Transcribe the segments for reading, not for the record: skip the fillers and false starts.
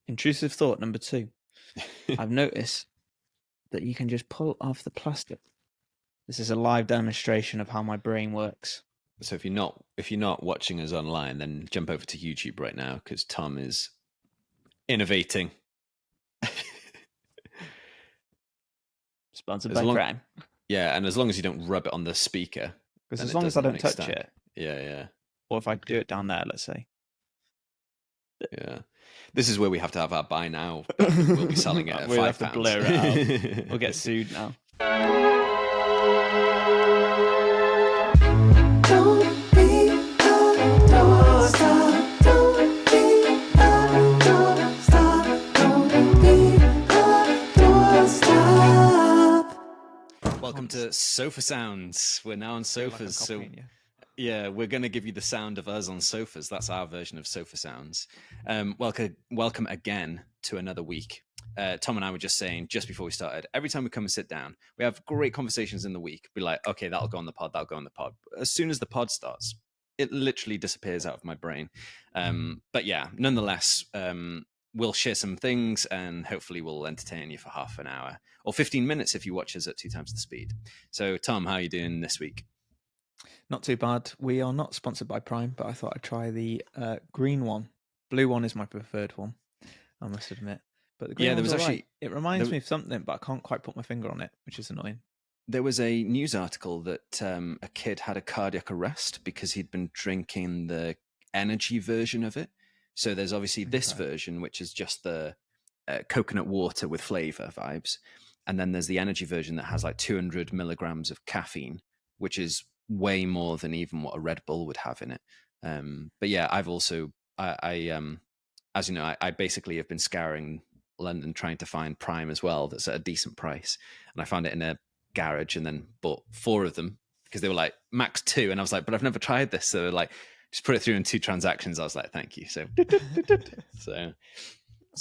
Intrusive thought number 2. I've noticed that you can just pull off the plastic. This is a live demonstration of how my brain works. So if you're not watching us online, then jump over to YouTube right now because Tom is innovating. Sponsored by Prime. Yeah, and as long as you don't rub it on the speaker. Because as long as I don't touch it. Yeah. Or if I do it down there, let's say. Yeah. This is where we have to have our buy now. We'll be selling it at we'll £5. have to blur it out. We'll get sued now. Welcome to Sofa Sounds. We're now on sofas, so yeah, we're going to give you the sound of us on sofas. That's our version of Sofa Sounds. Welcome again to another week. Tom and I were just saying, just before we started, every time we come and sit down, we have great conversations in the week. Be like, okay, that'll go on the pod, that'll go on the pod. As soon as the pod starts, it literally disappears out of my brain. But yeah, nonetheless, we'll share some things and hopefully we'll entertain you for half an hour or 15 minutes if you watch us at 2 times the speed. So, Tom, how are you doing this week? Not too bad. We are not sponsored by Prime, but I thought I'd try the green one. Blue one is my preferred one, I must admit. But the green one, it reminds me of something, but I can't quite put my finger on it, which is annoying. There was a news article that a kid had a cardiac arrest because he'd been drinking the energy version of it. So there's obviously this version, which is just the coconut water with flavor vibes. And then there's the energy version that has like 200 milligrams of caffeine, which is way more than even what a Red Bull would have in it. But yeah, I've also, as you know, I basically have been scouring London trying to find Prime as well that's at a decent price. And I found it in a garage and then bought 4 of them because they were like max 2. And I was like, but I've never tried this. So like, just put it through in 2 transactions. I was like, thank you. So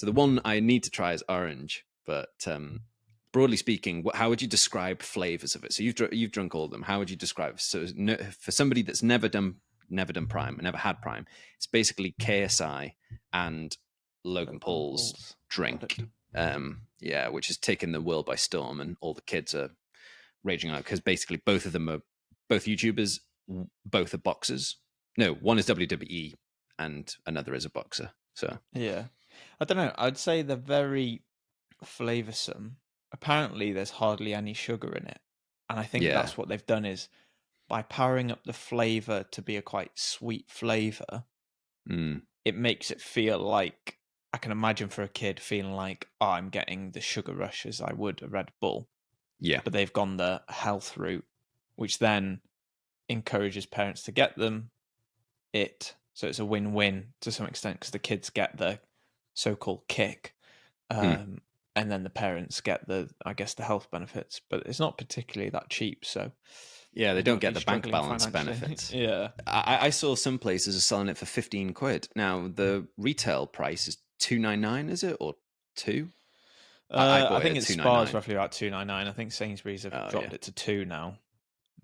the one I need to try is orange. But broadly speaking, how would you describe flavors of it? So you've drunk all of them. How would you describe it? So for somebody that's never done Prime, never had Prime, it's basically KSI and Logan Paul's drink. Which has taken the world by storm, and all the kids are raging out because basically both of them are both YouTubers, both are boxers. No, one is WWE and another is a boxer. So yeah, I don't know. I'd say they're very flavoursome. Apparently, there's hardly any sugar in it, and I think that's what they've done is by powering up the flavour to be a quite sweet flavour. It makes it feel like I can imagine for a kid feeling like, oh, I'm getting the sugar rush as I would a Red Bull. Yeah, but they've gone the health route, which then encourages parents to get them. So it's a win-win to some extent because the kids get the so-called kick, and then the parents get the health benefits. But it's not particularly that cheap, so yeah, they don't get the bank balance benefits. Yeah, I saw some places are selling it for £15. Now the retail price is £2.99, is it, or 2? I think it's Spar's roughly about £2.99. I think Sainsbury's have dropped it to 2 now.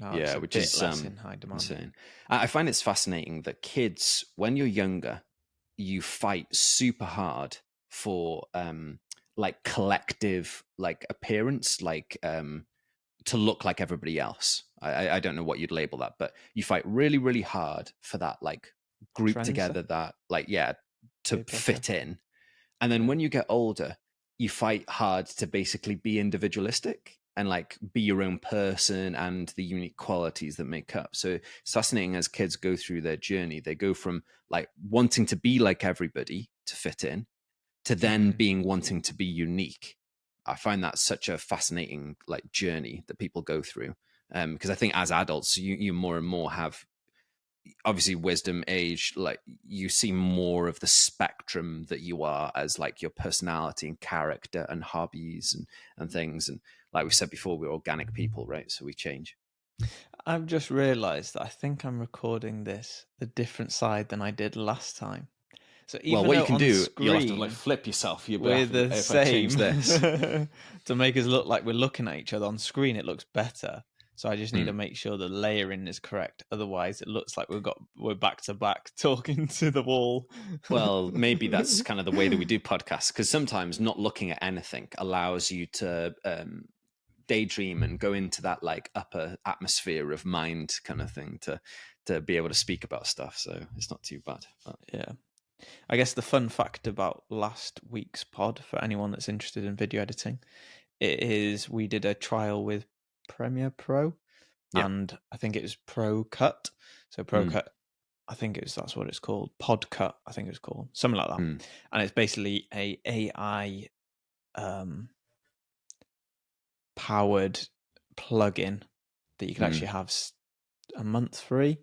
Yeah, which is less in high demand. Insane. I find it's fascinating that kids, when you're younger, you fight super hard for like collective like appearance, like to look like everybody else. I don't know what you'd label that, but you fight really, really hard for that like group trends together, that like to fit in. And then when you get older, you fight hard to basically be individualistic and like be your own person and the unique qualities that make up. So it's fascinating as kids go through their journey. They go from like wanting to be like everybody to fit in to then wanting to be unique. I find that such a fascinating like journey that people go through. Because I think as adults, you more and more have obviously wisdom, age, like you see more of the spectrum that you are as like your personality and character and hobbies and things. And like we said before, we're organic people, right? So we change. I've just realized that I think I'm recording this a different side than I did last time. So even what you can do, screen, you'll have to like flip yourself. We're the same. To make us look like we're looking at each other on screen, it looks better. So I just need to make sure the layering is correct. Otherwise, it looks like we're back to back talking to the wall. Well, maybe that's kind of the way that we do podcasts, because sometimes not looking at anything allows you to daydream and go into that like upper atmosphere of mind kind of thing to be able to speak about stuff. So it's not too bad. But. Yeah. I guess the fun fact about last week's pod, for anyone that's interested in video editing, it is we did a trial with Premiere Pro, Yeah. and I think it was Pro Cut. So Pro Cut, I think that's what it's called. Pod Cut, I think it was called, something like that. And it's basically a AI powered plugin that you can actually have a month free,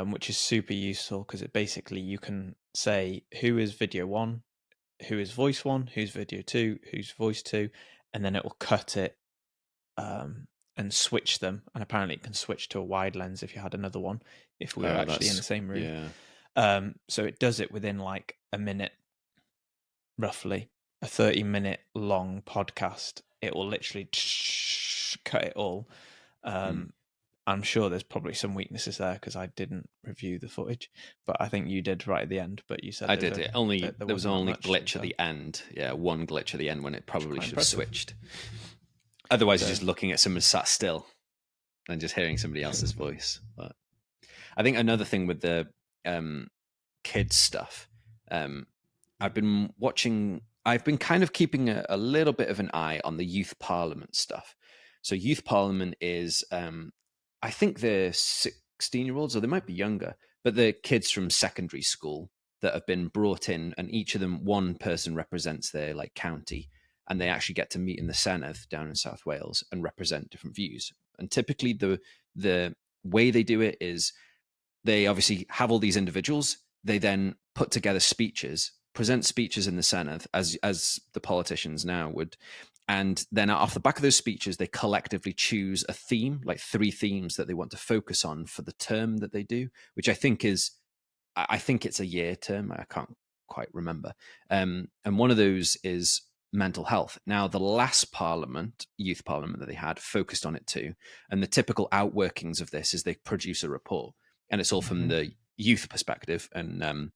which is super useful because it basically you can say who is video 1, who is voice 1, who's video 2, who's voice 2, and then it will cut it and switch them. And apparently it can switch to a wide lens if you had another one, if we were actually in the same room. Yeah. So it does it within like a minute, roughly. A 30-minute long podcast, it will literally cut it all. I'm sure there's probably some weaknesses there because I didn't review the footage, but I think you did right at the end. But you said I did it. There was only glitch so. at the end. Yeah, one glitch at the end when it probably should have switched. Otherwise, you're just looking at someone sat still and just hearing somebody else's voice. But I think another thing with the kids stuff, I've been kind of keeping a little bit of an eye on the youth parliament stuff. So youth parliament is, I think they're 16-year-olds, or they might be younger, but they're kids from secondary school that have been brought in, and each of them, one person represents their like county, and they actually get to meet in the Senedd down in South Wales and represent different views. And typically the way they do it is they obviously have all these individuals. They then put together speeches, present speeches in the Senedd as the politicians now would. And then off the back of those speeches, they collectively choose a theme, like 3 themes that they want to focus on for the term that they do, which I think it's a year term. I can't quite remember. And one of those is mental health. Now, the last youth parliament that they had focused on it too. And the typical outworkings of this is they produce a report, and it's all from the youth perspective and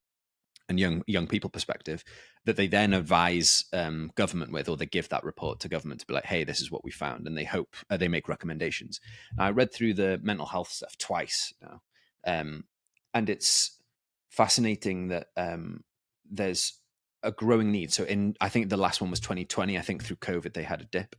young people perspective that they then advise government with, or they give that report to government to be like, hey, this is what we found, and they hope they make recommendations. Now, I read through the mental health stuff twice now, and it's fascinating that there's a growing need. So I think the last one was 2020. I think through COVID they had a dip.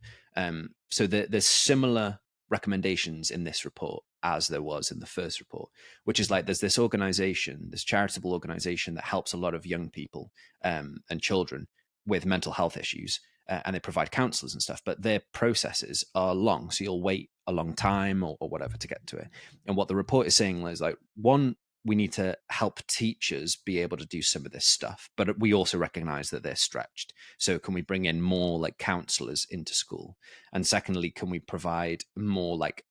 So there's similar recommendations in this report as there was in the first report, which is like there's this organization, this charitable organization that helps a lot of young people and children with mental health issues, and they provide counselors and stuff, but their processes are long. So you'll wait a long time or whatever to get to it. And what the report is saying is like, one, we need to help teachers be able to do some of this stuff, but we also recognize that they're stretched. So can we bring in more like counselors into school? And secondly, can we provide more like,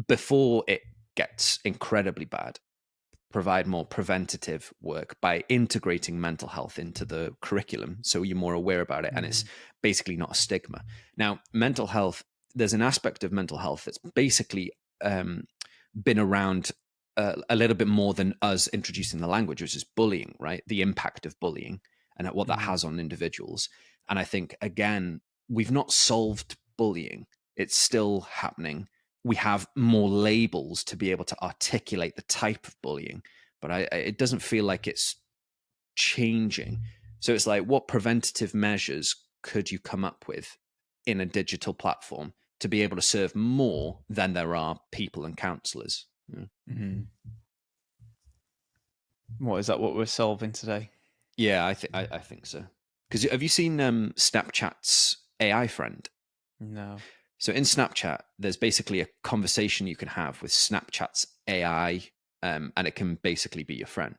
before it gets incredibly bad, provide more preventative work by integrating mental health into the curriculum so you're more aware about it and it's basically not a stigma. Now, mental health, there's an aspect of mental health that's basically been around a little bit more than us introducing the language, which is bullying, right? The impact of bullying and what that has on individuals. And I think, again, we've not solved bullying. It's still happening. We have more labels to be able to articulate the type of bullying, but it doesn't feel like it's changing. So it's like, what preventative measures could you come up with in a digital platform to be able to serve more than there are people and counselors? What is that? What we're solving today? Yeah, I think so. Because have you seen Snapchat's AI friend? No. So in Snapchat, there's basically a conversation you can have with Snapchat's AI, and it can basically be your friend.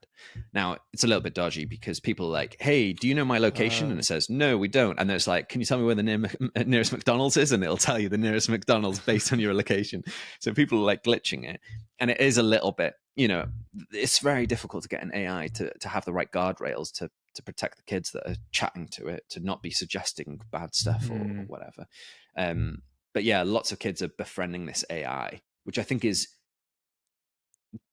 Now, it's a little bit dodgy because people are like, hey, do you know my location? And it says, no, we don't. And then it's like, can you tell me where the nearest McDonald's is? And it'll tell you the nearest McDonald's based on your location. So people are like glitching it. And it is a little bit, it's very difficult to get an AI to have the right guardrails to protect the kids that are chatting to it, to not be suggesting bad stuff or whatever. But yeah, lots of kids are befriending this AI which I think is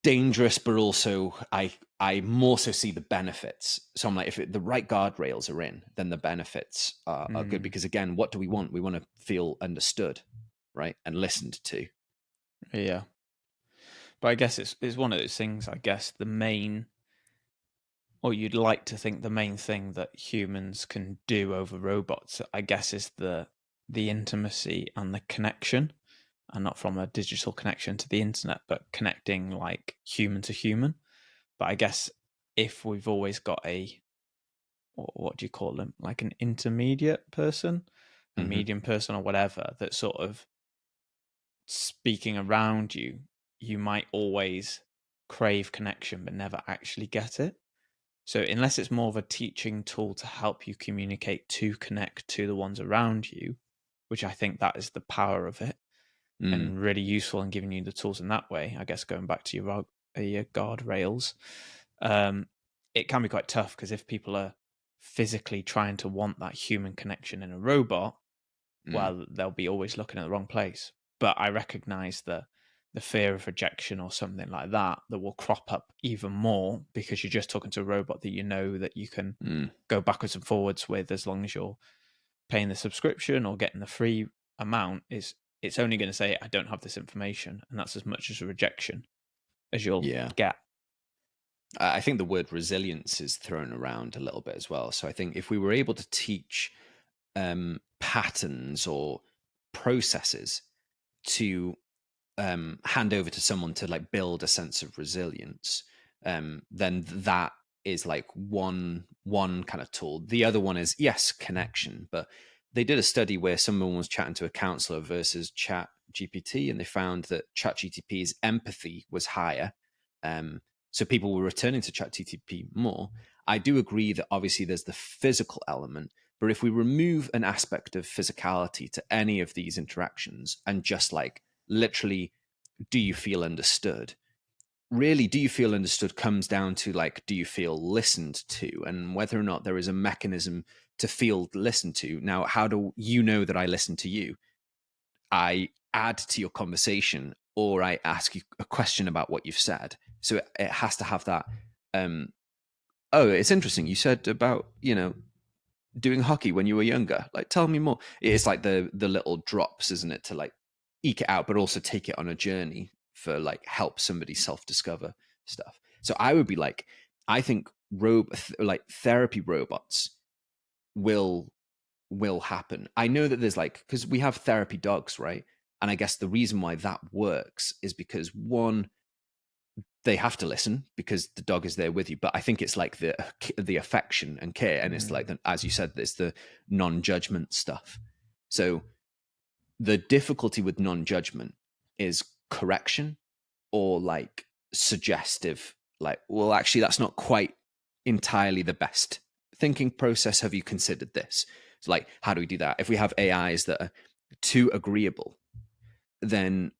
dangerous, but also I more so see the benefits. So I'm like, if the right guardrails are in, then the benefits are good. Mm, Because again, what do we want? We want to feel understood, right, and listened to. yeah. But I guess it's one of those things. I guess the main, or you'd like to think the main thing that humans can do over robots, I guess, is the intimacy and the connection, and not from a digital connection to the internet, but connecting like human to human. But I guess if we've always got what do you call them, like an intermediate person, a Hmm. medium person, or whatever, that's sort of speaking around you, you might always crave connection but never actually get it. So unless it's more of a teaching tool to help you communicate, to connect to the ones around you, which I think that is the power of it, Mm, and really useful in giving you the tools in that way. I guess going back to your guardrails, um, it can be quite tough because if people are physically trying to want that human connection in a robot, mm, well, they'll be always looking at the wrong place. But I recognize the fear of rejection or something like that that will crop up even more because you're just talking to a robot that you know that you can mm, go backwards and forwards with as long as you're paying the subscription or getting the free amount. Is it's only going to say I don't have this information, and that's as much as a rejection as you'll yeah. get. I think the word resilience is thrown around a little bit as well. So I think if we were able to teach patterns or processes to hand over to someone to like build a sense of resilience, then that is like one kind of tool. The other one is, yes, connection. But they did a study where someone was chatting to a counselor versus Chat GPT, and they found that Chat GTP's empathy was higher. So people were returning to Chat GTP more. I do agree that obviously there's the physical element, but if we remove an aspect of physicality to any of these interactions and just like literally, do you feel understood? Really, do you feel understood comes down to like, do you feel listened to, and whether or not there is a mechanism to feel listened to. Now, how do you know that I listen to you? I add to your conversation or I ask you a question about what you've said. So it has to have that. Oh, it's interesting. You said about, doing hockey when you were younger. Like, tell me more. It's like the little drops, isn't it, to like eke it out, but also take it on a journey for like help somebody self discover stuff. So I would be like, I think like therapy robots will happen. I know that there's like, because we have therapy dogs, right? And I guess the reason why that works is because one, they have to listen because the dog is there with you. But I think it's like the affection and care, and it's like Mm, as you said, there's the non-judgment stuff. So the difficulty with non-judgment is correction or like suggestive, like, well, actually, that's not quite entirely the best thinking process. Have you considered this? So, like, how do we do that? If we have AIs that are too agreeable, then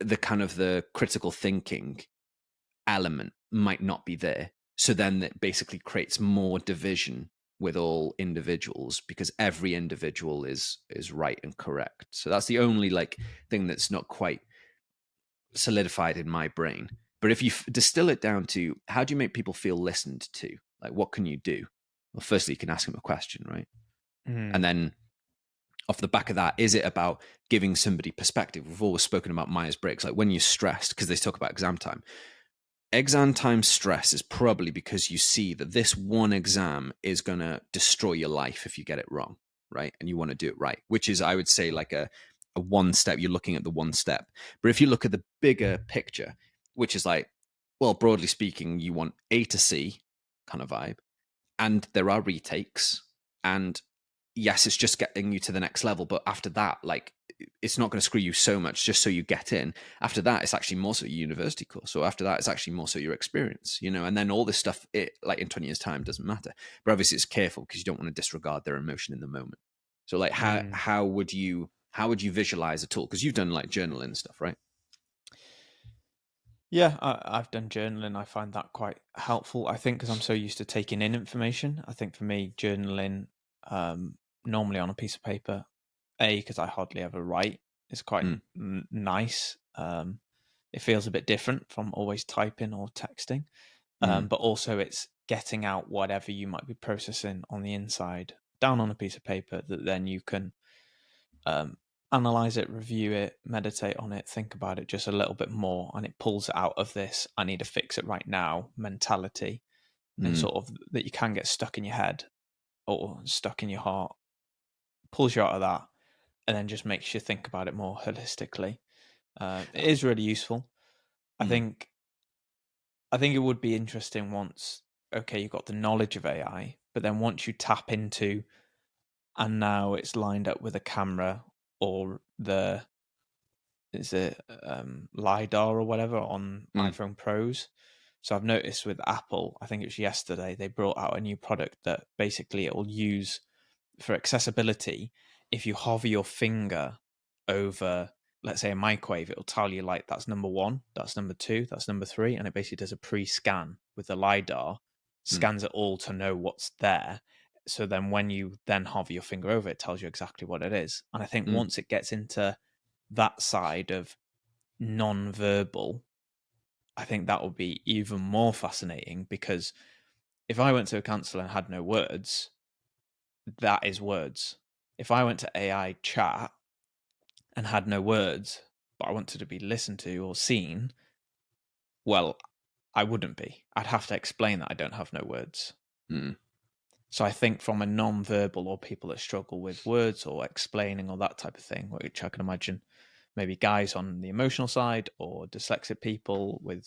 the kind of the critical thinking element might not be there. So then it basically creates more division with all individuals because every individual is right and correct. So that's the only like thing that's not quite solidified in my brain. But if you distill it down to how do you make people feel listened to? Like what can you do? Well, firstly, you can ask them a question, right? And mm, then off the back of that, is it about giving somebody perspective? We've always spoken about Myers Briggs, like when you're stressed, because they talk about exam time stress is probably because you see that this one exam is going to destroy your life if you get it wrong, right? And you want to do it right, which is, I would say, like a one step. You're looking at the one step. But if you look at the bigger picture, which is like, well, broadly speaking, you want A to C kind of vibe, and there are retakes, and yes, it's just getting you to the next level. But after that, like, it's not going to screw you so much just so you get in. After that, it's actually more so your university course. So after that, it's actually more so your experience, and then all this stuff, like in 20 years' time, doesn't matter. But obviously, it's careful because you don't want to disregard their emotion in the moment. So, like, how mm. how would you how would you visualize a tool? Because you've done like journaling and stuff, right? Yeah, I've done journaling. I find that quite helpful. I think because I'm so used to taking in information. I think for me, journaling, normally on a piece of paper, because I hardly ever write, is quite Mm, nice. it feels a bit different from always typing or texting. Mm. But also it's getting out whatever you might be processing on the inside down on a piece of paper that then you can um, analyze it, review it, meditate on it, think about it just a little bit more, and it pulls it out of this "I need to fix it right now" mentality, and Mm. sort of that you can get stuck in your head or stuck in your heart, pulls you out of that, and then just makes you think about it more holistically. It is really useful. I Mm. think. I think it would be interesting once. Okay, you've got the knowledge of AI, but then once you tap into, and now it's lined up with a camera or the is it lidar or whatever on Mm. iPhone Pros. So I've noticed with Apple, I think it was yesterday, they brought out a new product that basically it will use for accessibility. If you hover your finger over, let's say, a microwave, it'll tell you like that's number one, that's number two, that's number three, and it basically does a pre-scan with the lidar, Mm. scans it all to know what's there. So then when you then hover your finger over it, it tells you exactly what it is. And I think Mm. once it gets into that side of non-verbal, I think that would be even more fascinating, because if I went to a counselor and had no words, that is words. If I went to AI chat and had no words, but I wanted to be listened to or seen, well, I wouldn't be. I'd have to explain that I don't have no words. Mm. So I think from a non-verbal, or people that struggle with words or explaining or that type of thing, which I can imagine maybe guys on the emotional side or dyslexic people with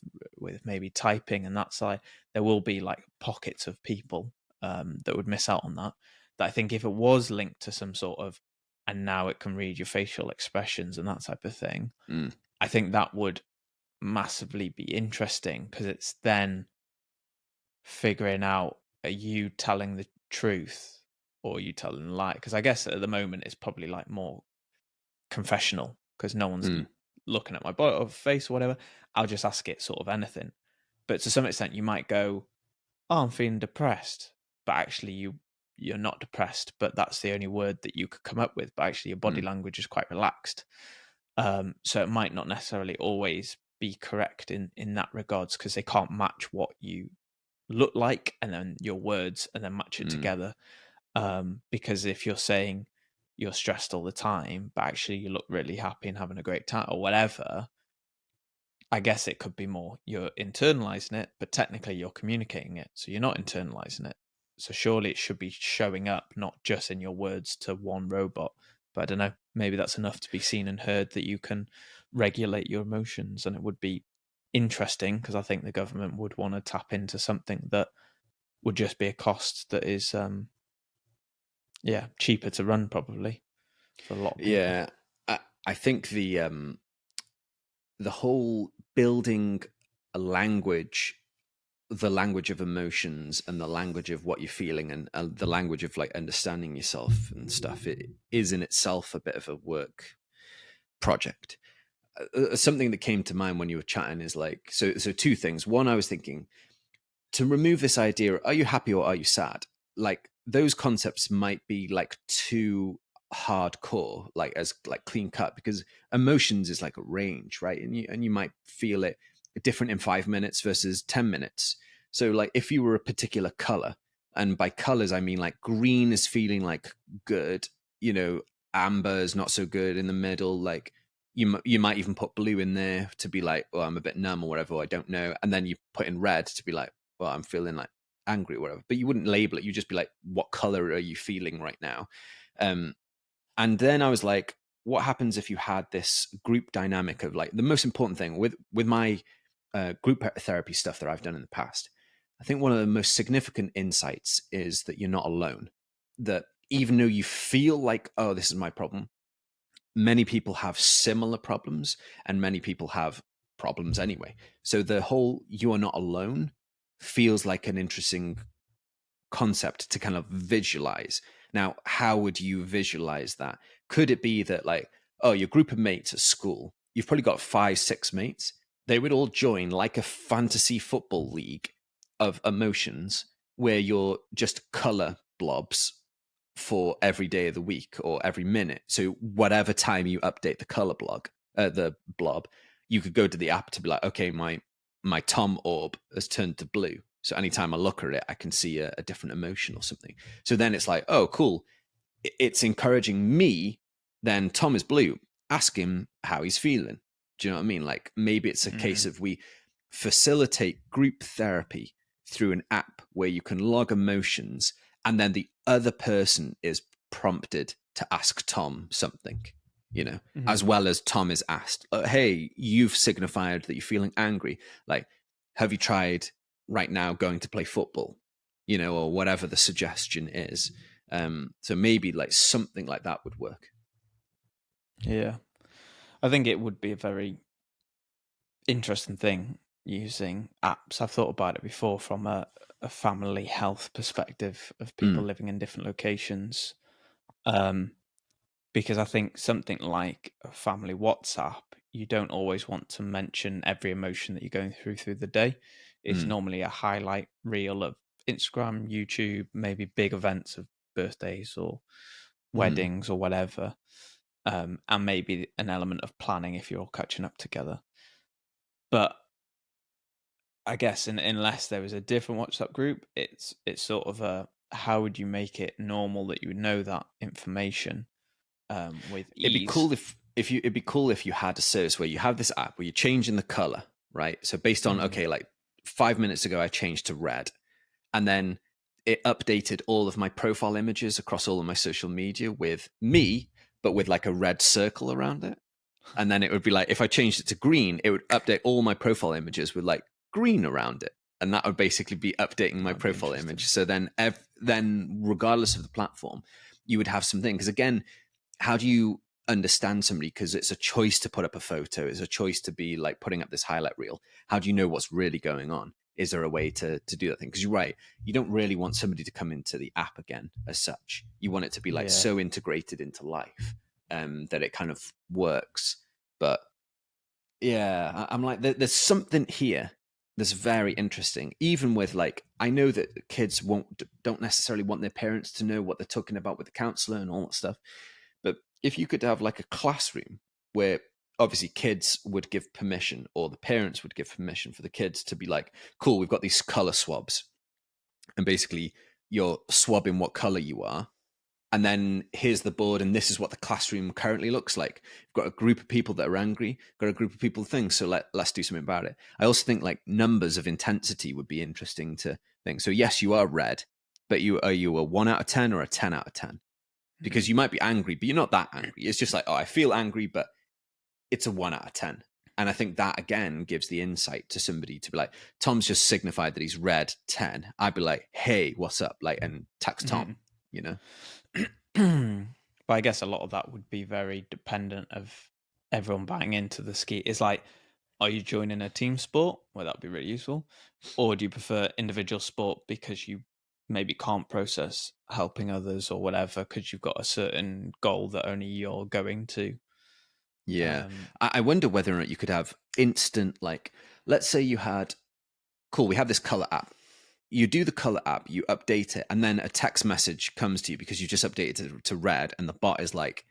maybe typing and that side, there will be like pockets of people that would miss out on that. That I think if it was linked to some sort of, and now it can read your facial expressions and that type of thing, Mm. I think that would massively be interesting, because it's then figuring out, are you telling the truth or are you telling a lie? Because I guess at the moment it's probably like more confessional, because no one's Mm. looking at my body or face or whatever. I'll just ask it sort of anything. But to some extent, you might go, "Oh, I'm feeling depressed," but actually you're not depressed. But that's the only word that you could come up with. But actually, your body Mm. language is quite relaxed. So it might not necessarily always be correct in that regards, because they can't match what you look like and then your words and then match it Mm. together. Because if you're saying you're stressed all the time, but actually you look really happy and having a great time or whatever, I guess it could be more you're internalizing it, but technically you're communicating it. So you're not internalizing it. So surely it should be showing up, not just in your words to one robot. But I don't know, maybe that's enough to be seen and heard that you can regulate your emotions. And it would be interesting, because I think the government would want to tap into something that would just be a cost that is, cheaper to run probably for a lot of people. Yeah, I think the whole building a language, the language of emotions and the language of what you're feeling, and the language of like understanding yourself and stuff, it is in itself a bit of a work project. Something that came to mind when you were chatting is like, so two things. One, I was thinking, to remove this idea, are you happy or are you sad? Like those concepts might be like too hardcore, like as like clean cut, because emotions is like a range, right? And you might feel it different in 5 minutes versus 10 minutes. So like if you were a particular color, and by colors I mean like green is feeling like good, you know, amber is not so good in the middle, like you might even put blue in there to be like, well, I'm a bit numb or whatever, or I don't know, and then you put in red to be like, well, I'm feeling like angry or whatever. But you wouldn't label it. You just be like, what color are you feeling right now? Um, and then I was like, what happens if you had this group dynamic of like, the most important thing with my group therapy stuff that I've done in the past, I think one of the most significant insights is that you're not alone. That even though you feel like, oh, this is my problem, many people have similar problems and many people have problems anyway. So the whole "you are not alone" feels like an interesting concept to kind of visualize. Now, how would you visualize that? Could it be that, like, oh, your group of mates at school, you've probably got 5, 6 mates, they would all join like a fantasy football league of emotions where you're just color blobs for every day of the week or every minute. So whatever time you update the color blog, the blob, you could go to the app to be like, okay, my Tom orb has turned to blue. So anytime I look at it, I can see a different emotion or something. So then it's like, oh, cool. It's encouraging me. Then Tom is blue. Ask him how he's feeling. Do you know what I mean? Like maybe it's a case of we facilitate group therapy through an app where you can log emotions, and then the other person is prompted to ask Tom something, as well as Tom is asked, hey, you've signified that you're feeling angry. Like, have you tried right now going to play football? Or whatever the suggestion is. So maybe like something like that would work. Yeah. I think it would be a very interesting thing using apps. I've thought about it before from a family health perspective of people living in different locations. Because I think something like a family WhatsApp, you don't always want to mention every emotion that you're going through the day. It's normally a highlight reel of Instagram, YouTube, maybe big events of birthdays or weddings or whatever, and maybe an element of planning if you're all catching up together. But I guess unless there was a different WhatsApp group, it's sort of a, how would you make it normal that you would know that information with It'd be ease? cool it'd be cool if you had a service where you have this app where you're changing the color, right? So based on okay, like 5 minutes ago I changed to red, and then it updated all of my profile images across all of my social media with me, but with like a red circle around it. And then it would be like, if I changed it to green, it would update all my profile images with like green around it. And that would basically be updating my That'd be profile image. So then, regardless of the platform, you would have something. Because again, how do you understand somebody? Because it's a choice to put up a photo. It's a choice to be like putting up this highlight reel. How do you know what's really going on? Is there a way to do that thing? Because you're right. You don't really want somebody to come into the app again as such. You want it to be like so integrated into life that it kind of works. But yeah, I'm like, there's something here that's very interesting. Even with like, I know that kids don't necessarily want their parents to know what they're talking about with the counselor and all that stuff. But if you could have like a classroom where obviously kids would give permission, or the parents would give permission for the kids to be like, cool, we've got these color swabs, and basically you're swabbing what color you are, and then here's the board, and this is what the classroom currently looks like. We've got a group of people that are angry, got a group of people that think, so let's do something about it. I also think like numbers of intensity would be interesting to think. So yes, you are red, but are you a 1 out of 10 or a 10 out of 10? Because you might be angry, but you're not that angry. It's just like, oh, I feel angry, but it's a 1 out of 10. And I think that again gives the insight to somebody to be like, Tom's just signified that he's red 10. I'd be like, hey, what's up? Like, and text Tom, But I guess a lot of that would be very dependent of everyone buying into the ski. It's like, are you joining a team sport? Well, that'd be really useful. Or do you prefer individual sport because you maybe can't process helping others or whatever because you've got a certain goal that only you're going to? Yeah. I wonder whether or not you could have instant, like, let's say you had, cool, we have this color app. You do the color app, you update it, and then a text message comes to you because you just updated it to red, and the bot is like,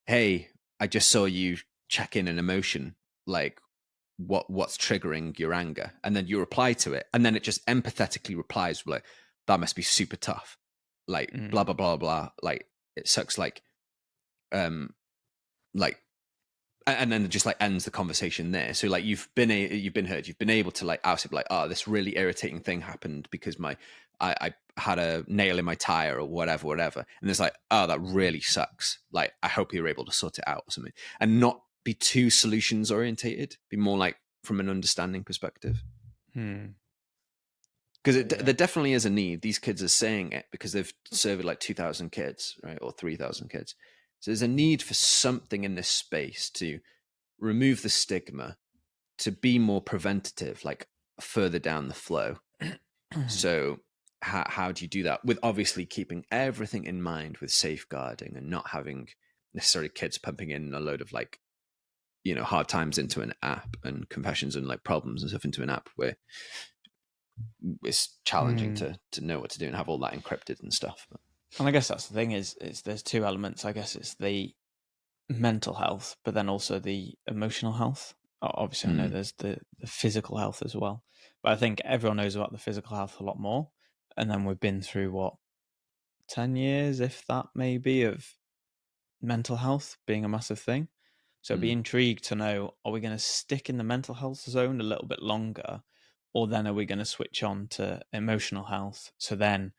hey, I just saw you check in an emotion, like what's triggering your anger, and then you reply to it, and then it just empathetically replies like, that must be super tough, like blah blah blah blah, like it sucks, like and then it just like ends the conversation there. So like you've been heard, you've been able to like out it like, oh, this really irritating thing happened because I had a nail in my tire or whatever, and it's like, oh, that really sucks, like I hope you're able to sort it out or something, and not be too solutions orientated, be more like from an understanding perspective. Because there definitely is a need. These kids are saying it because they've surveyed like 2,000 kids, right, or 3,000 kids. So there's a need for something in this space to remove the stigma, to be more preventative, like further down the flow. So how do you do that with obviously keeping everything in mind with safeguarding and not having necessarily kids pumping in a load of like, hard times into an app and confessions and like problems and stuff into an app where it's challenging to know what to do and have all that encrypted and stuff. And I guess that's the thing is there's two elements. I guess it's the mental health, but then also the emotional health. Obviously, I know there's the physical health as well, but I think everyone knows about the physical health a lot more. And then we've been through what, 10 years, if that maybe, of mental health being a massive thing. So I'd be intrigued to know, are we going to stick in the mental health zone a little bit longer, or then are we going to switch on to emotional health? So then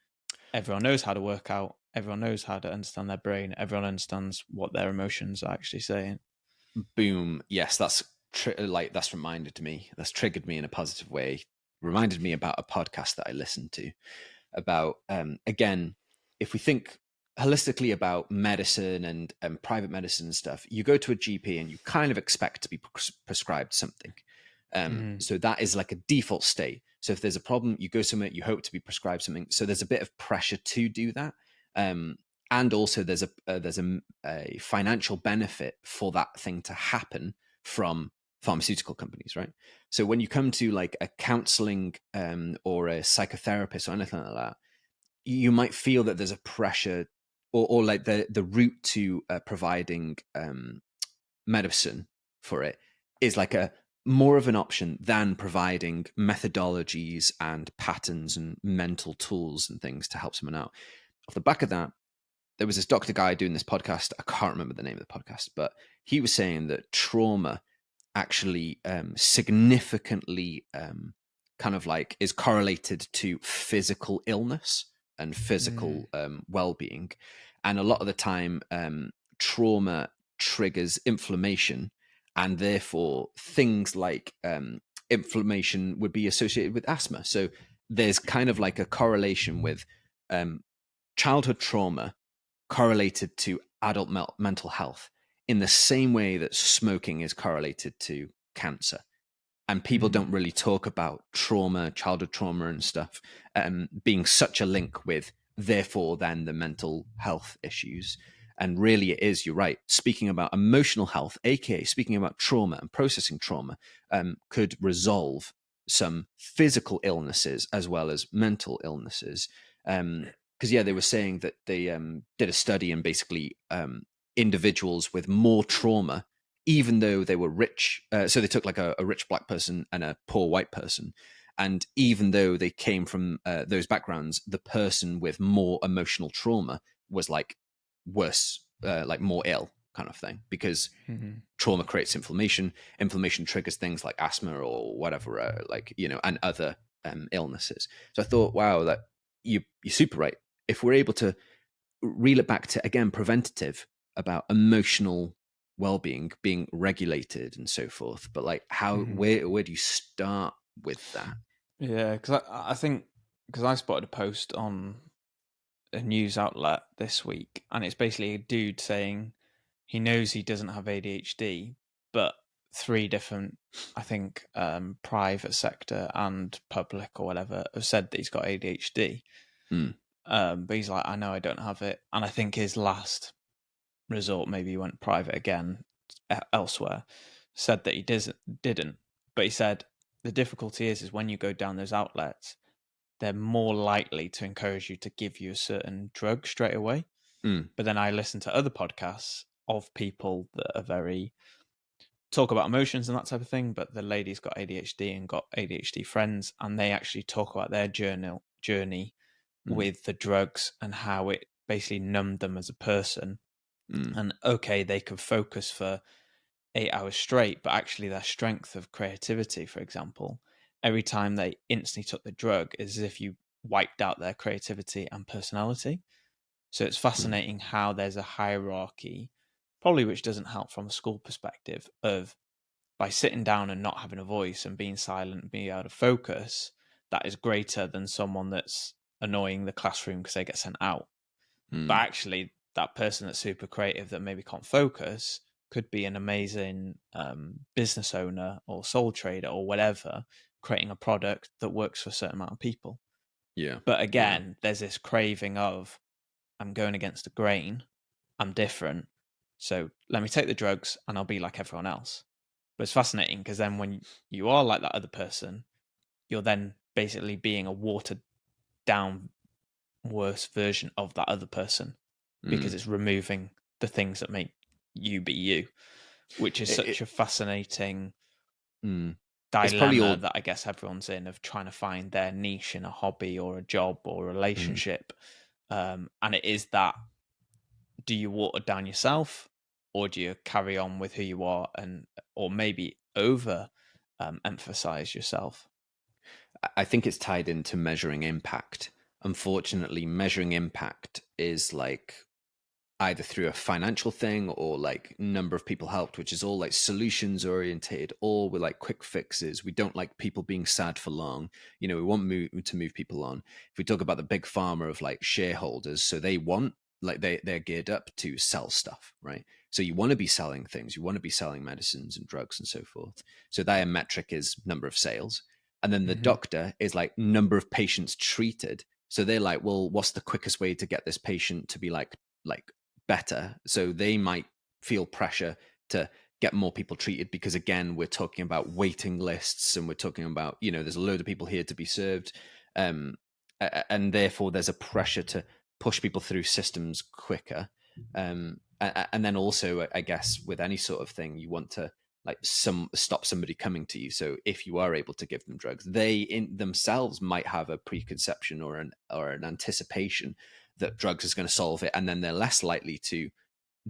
everyone knows how to work out, everyone knows how to understand their brain, everyone understands what their emotions are actually saying. Boom. Yes, that's that's reminded me. That's triggered me in a positive way. Reminded me about a podcast that I listened to about again, if we think holistically about medicine and private medicine and stuff, you go to a GP and you kind of expect to be prescribed something. So that is like a default state. So if there's a problem, you go somewhere, you hope to be prescribed something. So there's a bit of pressure to do that. And also there's a financial benefit for that thing to happen from pharmaceutical companies, right? So when you come to like a counseling or a psychotherapist or anything like that, you might feel that there's a pressure or like the route to providing medicine for it is like a more of an option than providing methodologies and patterns and mental tools and things to help someone out. Off the back of that, there was this doctor guy doing this podcast. I can't remember the name of the podcast, but he was saying that trauma actually significantly kind of like is correlated to physical illness and physical well-being. And a lot of the time, trauma triggers inflammation, and therefore things like inflammation would be associated with asthma. So there's kind of like a correlation with childhood trauma correlated to adult mental health in the same way that smoking is correlated to cancer. And people don't really talk about trauma, childhood trauma and stuff being such a link with, therefore, then the mental health issues. And really it is, you're right, speaking about emotional health, aka speaking about trauma and processing trauma, could resolve some physical illnesses as well as mental illnesses. Because they were saying that they did a study and basically individuals with more trauma, even though they were rich, so they took like a rich black person and a poor white person, and even though they came from those backgrounds, the person with more emotional trauma was like worse, like more ill kind of thing, because trauma creates inflammation triggers things like asthma or whatever, and other illnesses. So I thought, wow, that you're super right. If we're able to reel it back to, again, preventative, about emotional well-being being regulated and so forth, but like where do you start with that? Yeah, because I think, because I spotted a post on a news outlet this week, and it's basically a dude saying he knows he doesn't have ADHD, but three different, I think, private sector and public or whatever have said that he's got ADHD. But he's like, I know I don't have it, and I think his last resort, maybe he went private again elsewhere, said that he didn't. But he said the difficulty is when you go down those outlets, they're more likely to encourage you to give you a certain drug straight away. But then I listen to other podcasts of people that are very talk about emotions and that type of thing. But the lady's got ADHD and got ADHD friends, and they actually talk about their journey with the drugs and how it basically numbed them as a person. And okay, they could focus for 8 hours straight, but actually their strength of creativity, for example, every time they instantly took the drug, is as if you wiped out their creativity and personality. So it's fascinating how there's a hierarchy, probably which doesn't help from a school perspective, of by sitting down and not having a voice and being silent and being able to focus, that is greater than someone that's annoying the classroom because they get sent out. But actually, that person that's super creative that maybe can't focus could be an amazing business owner or sole trader or whatever, creating a product that works for a certain amount of people. Yeah. But again, there's this craving of, I'm going against the grain, I'm different, so let me take the drugs and I'll be like everyone else. But it's fascinating because then when you are like that other person, you're then basically being a watered down, worse version of that other person, because it's removing the things that make you be you, which is such a fascinating. It's probably dilemma all. that I guess everyone's in, of trying to find their niche in a hobby or a job or a Mm, relationship. And it is that, do you water down yourself, or do you carry on with who you are, and or maybe over emphasize yourself? I think it's tied into measuring impact. Unfortunately, measuring impact is like either through a financial thing or like number of people helped, which is all like solutions orientated, or with like quick fixes. We don't like people being sad for long. We want to move people on. If we talk about the big pharma of like shareholders, so they want, like, they're geared up to sell stuff, right? So you want to be selling things, you want to be selling medicines and drugs and so forth. So their metric is number of sales. And then the Hmm. doctor is like number of patients treated. So they're like, well, what's the quickest way to get this patient to be like better? So they might feel pressure to get more people treated, because again, we're talking about waiting lists, and we're talking about, there's a load of people here to be served. And therefore there's a pressure to push people through systems quicker. And then also, I guess, with any sort of thing, you want to like stop somebody coming to you. So if you are able to give them drugs, they in themselves might have a preconception or an anticipation that drugs is going to solve it, and then they're less likely to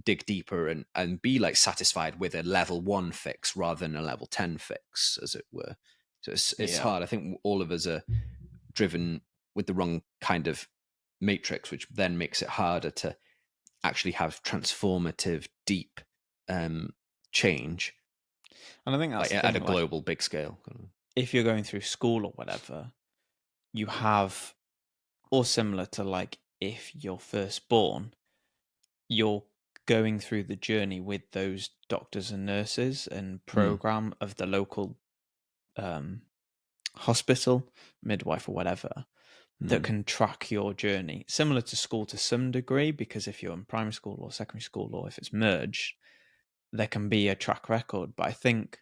dig deeper and be like satisfied with a level 1 fix rather than a level 10 fix, as it were. So it's Yeah. hard. I think all of us are driven with the wrong kind of matrix, which then makes it harder to actually have transformative, deep change, And I think that's like the at a thing, like, global big scale. if you're going through school or whatever, you have, or similar to like if you're first born, you're going through the journey with those doctors and nurses and Mm, program of the local um, hospital, midwife or whatever, that mm, can track your journey. Similar to school to some degree, because if you're in primary school or secondary school, or if it's merged, there can be a track record. But I think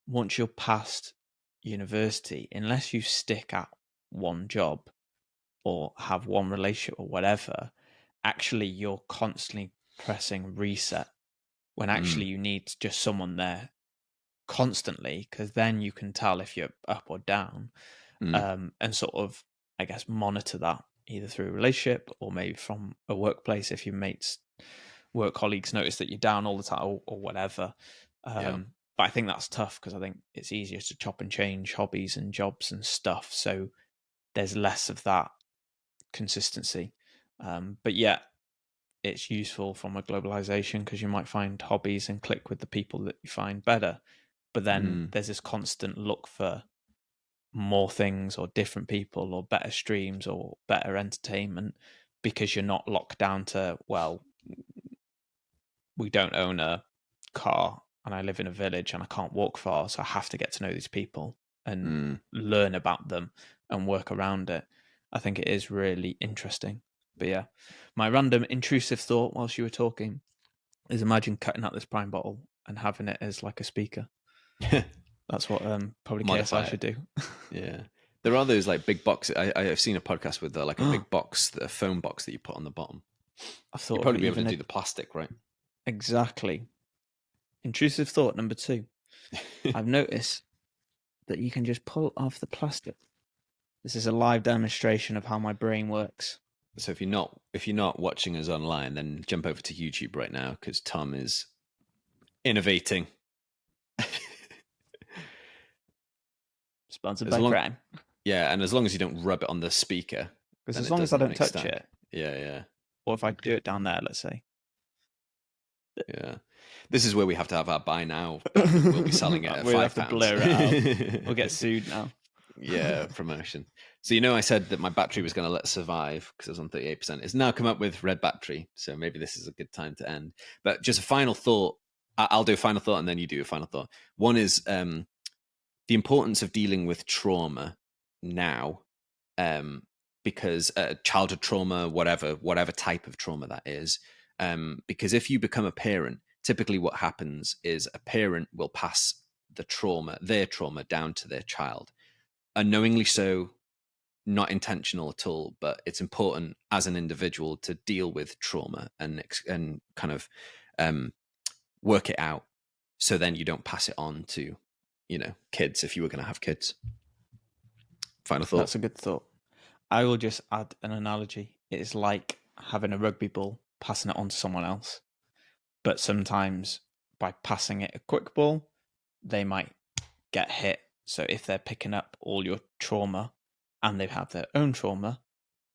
once you're past university, unless you stick at one job or have one relationship or whatever, actually you're constantly pressing reset, when mm, actually you need just someone there constantly, because then you can tell if you're up or down, mm. and sort of, I guess, monitor that either through a relationship or maybe from a workplace, if your mates, work colleagues notice that you're down all the time, or whatever. Yeah. But I think that's tough, because I think it's easier to chop and change hobbies and jobs and stuff, so there's less of that consistency. But yeah, it's useful from a globalization, because you might find hobbies and click with the people that you find better. But then Mm, there's this constant look for more things or different people or better streams or better entertainment, because you're not locked down to, well, we don't own a car and I live in a village and I can't walk far, so I have to get to know these people and mm. learn about them and work around it. I think it is really interesting. But yeah, my random intrusive thought whilst you were talking is, imagine cutting out this prime bottle and having it as like a speaker. That's what probably KSI Modify should it. do. Yeah. There are those like big boxes. I've seen a podcast with like a big box, a phone box that you put on the bottom. I've You'd thought of probably be able to even do the plastic, right? exactly. Intrusive thought number two. I've noticed that you can just pull off the plastic. This is a live demonstration of how my brain works. So if you're not watching us online, then jump over to YouTube right now, because Tom is innovating. Sponsored As by long Prime. Yeah, and as long as you don't rub it on the speaker, Because then as it long as I doesn't don't like touch stand. it, Yeah, yeah, or if I do it down there, let's say. yeah. This is where we have to have our buy now button, and we'll be selling it at We'll have five to pounds. blur it out. We'll get sued now. Yeah, promotion. So I said that my battery was going to let survive because it was on 38%. It's now come up with red battery, so maybe this is a good time to end. But just a final thought. I'll do a final thought, and then you do a final thought. One is the importance of dealing with trauma now, because childhood trauma, whatever type of trauma that is, because if you become a parent, typically what happens is a parent will pass their trauma down to their child, unknowingly so, not intentional at all. But it's important as an individual to deal with trauma and kind of um, work it out, so then you don't pass it on to kids if you were going to have kids? Final thought. That's a good thought. I will just add an analogy. It is like having a rugby ball, passing it on to someone else. But sometimes by passing it a quick ball, they might get hit. So if they're picking up all your trauma and they have their own trauma,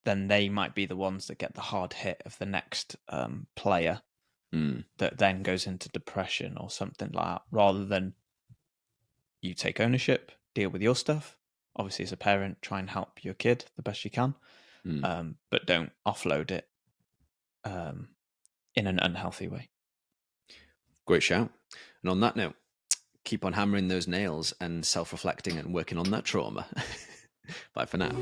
then they might be the ones that get the hard hit of the next player that then goes into depression or something like that, rather than you take ownership, deal with your stuff. Obviously, as a parent, try and help your kid the best you can, but don't offload it in an unhealthy way. Great shout. And on that note, keep on hammering those nails and self-reflecting and working on that trauma. Bye for now.